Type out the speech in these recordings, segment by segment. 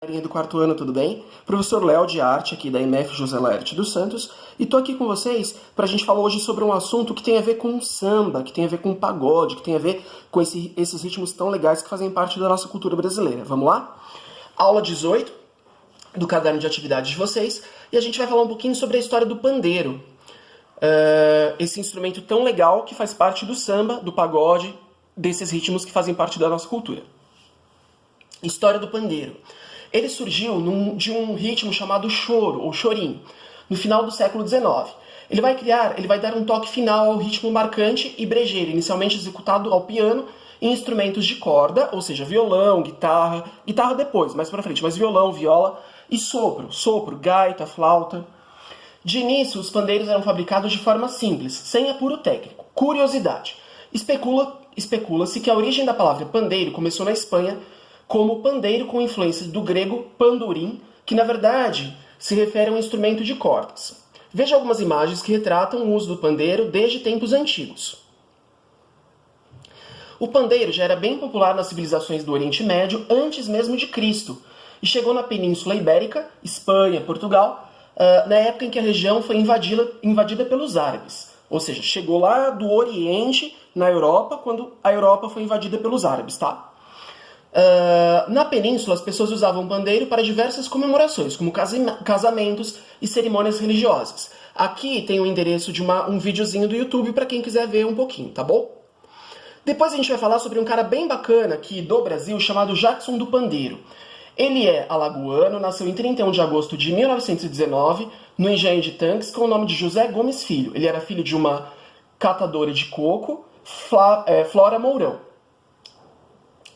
Galerinha do quarto ano, tudo bem? Professor Léo de Arte, aqui da MF José Laerte dos Santos, e tô aqui com vocês para a gente falar hoje sobre um assunto que tem a ver com samba, que tem a ver com pagode, que tem a ver com esses ritmos tão legais que fazem parte da nossa cultura brasileira. Vamos lá? Aula 18 do caderno de atividades de vocês, e a gente vai falar um pouquinho sobre a história do pandeiro. Esse instrumento tão legal que faz parte do samba, do pagode, desses ritmos que fazem parte da nossa cultura. História do pandeiro. Ele surgiu de um ritmo chamado choro, ou chorim, no final do século XIX. Ele vai dar um toque final ao ritmo marcante e brejeiro, inicialmente executado ao piano em instrumentos de corda, ou seja, violão, guitarra depois, mais pra frente, mas violão, viola e sopro, gaita, flauta. De início, os pandeiros eram fabricados de forma simples, sem apuro técnico. Curiosidade. Especula-se que a origem da palavra pandeiro começou na Espanha como pandeiro com influências do grego pandurim, que na verdade se refere a um instrumento de cordas. Veja algumas imagens que retratam o uso do pandeiro desde tempos antigos. O pandeiro já era bem popular nas civilizações do Oriente Médio antes mesmo de Cristo, e chegou na Península Ibérica, Espanha, Portugal, na época em que a região foi invadida pelos árabes. Ou seja, chegou lá do Oriente, na Europa, quando a Europa foi invadida pelos árabes, tá? Na península, as pessoas usavam pandeiro para diversas comemorações, como casamentos e cerimônias religiosas. Aqui tem o endereço de um videozinho do YouTube para quem quiser ver um pouquinho, tá bom? Depois a gente vai falar sobre um cara bem bacana aqui do Brasil, chamado Jackson do Pandeiro. Ele é alagoano, nasceu em 31 de agosto de 1919, no Engenho de Tanques, com o nome de José Gomes Filho. Ele era filho de uma catadora de coco, Flora Mourão.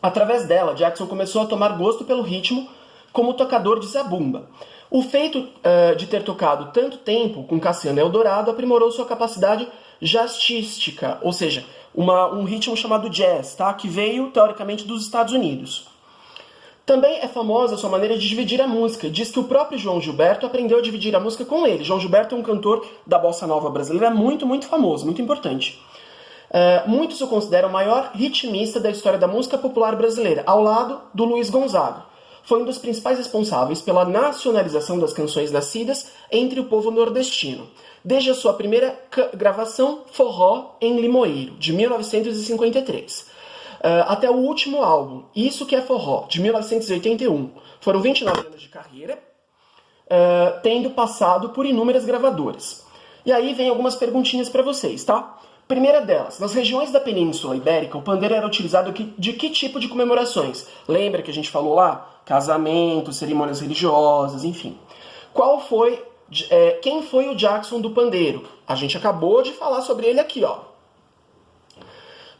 Através dela, Jackson começou a tomar gosto pelo ritmo como tocador de zabumba. O feito de ter tocado tanto tempo com Cassiano Eldorado aprimorou sua capacidade jazzística, ou seja, um ritmo chamado jazz, tá? Que veio, teoricamente, dos Estados Unidos. Também é famosa a sua maneira de dividir a música. Diz que o próprio João Gilberto aprendeu a dividir a música com ele. João Gilberto é um cantor da bossa nova brasileira muito, muito famoso, muito importante. Muitos o consideram o maior ritmista da história da música popular brasileira, ao lado do Luiz Gonzaga. Foi um dos principais responsáveis pela nacionalização das canções nascidas entre o povo nordestino, desde a sua primeira gravação, Forró em Limoeiro, de 1953, até o último álbum, Isso Que É Forró, de 1981. Foram 29 anos de carreira, tendo passado por inúmeras gravadoras. E aí vem algumas perguntinhas para vocês, tá? Primeira delas, nas regiões da Península Ibérica, o pandeiro era utilizado de que tipo de comemorações? Lembra que a gente falou lá? Casamentos, cerimônias religiosas, enfim. Quem foi o Jackson do pandeiro? A gente acabou de falar sobre ele aqui, ó.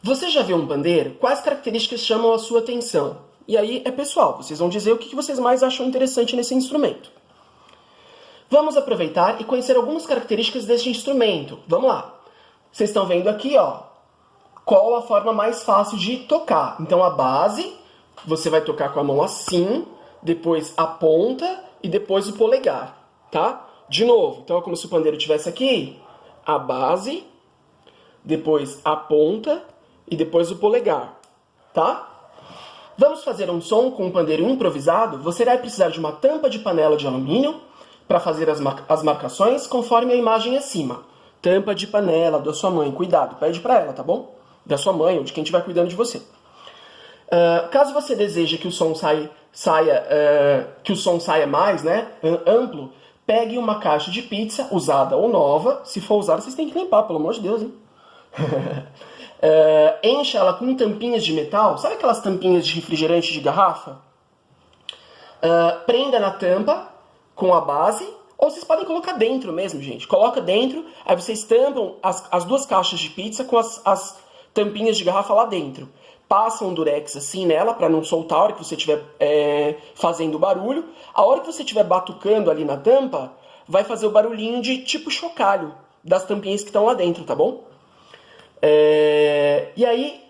Você já viu um pandeiro? Quais características chamam a sua atenção? E aí é pessoal, vocês vão dizer o que vocês mais acham interessante nesse instrumento. Vamos aproveitar e conhecer algumas características deste instrumento. Vamos lá. Vocês estão vendo aqui, ó, qual a forma mais fácil de tocar. Então a base, você vai tocar com a mão assim, depois a ponta e depois o polegar, tá? De novo, então é como se o pandeiro estivesse aqui, a base, depois a ponta e depois o polegar, tá? Vamos fazer um som com um pandeiro improvisado? Você vai precisar de uma tampa de panela de alumínio para fazer as marcações conforme a imagem acima. Tampa de panela da sua mãe, cuidado, pede para ela, tá bom? Da sua mãe ou de quem estiver cuidando de você. Caso você deseje que o som saia mais, né, amplo, pegue uma caixa de pizza, usada ou nova. Se for usada, vocês têm que limpar, pelo amor de Deus, hein? Encha ela com tampinhas de metal, sabe aquelas tampinhas de refrigerante de garrafa? Prenda na tampa com a base. Ou vocês podem colocar dentro mesmo, gente. Coloca dentro, aí vocês tampam as duas caixas de pizza com as tampinhas de garrafa lá dentro. Passa um durex assim nela, para não soltar a hora que você estiver fazendo barulho. A hora que você estiver batucando ali na tampa, vai fazer o barulhinho de tipo chocalho das tampinhas que estão lá dentro, tá bom? E aí,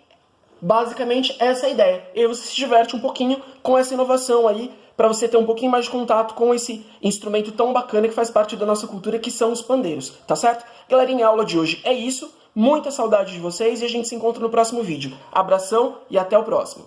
basicamente, essa é a ideia. E aí você se diverte um pouquinho com essa inovação aí, para você ter um pouquinho mais de contato com esse instrumento tão bacana que faz parte da nossa cultura, que são os pandeiros, tá certo? Galerinha, a aula de hoje é isso. Muita saudade de vocês e a gente se encontra no próximo vídeo. Abração e até o próximo.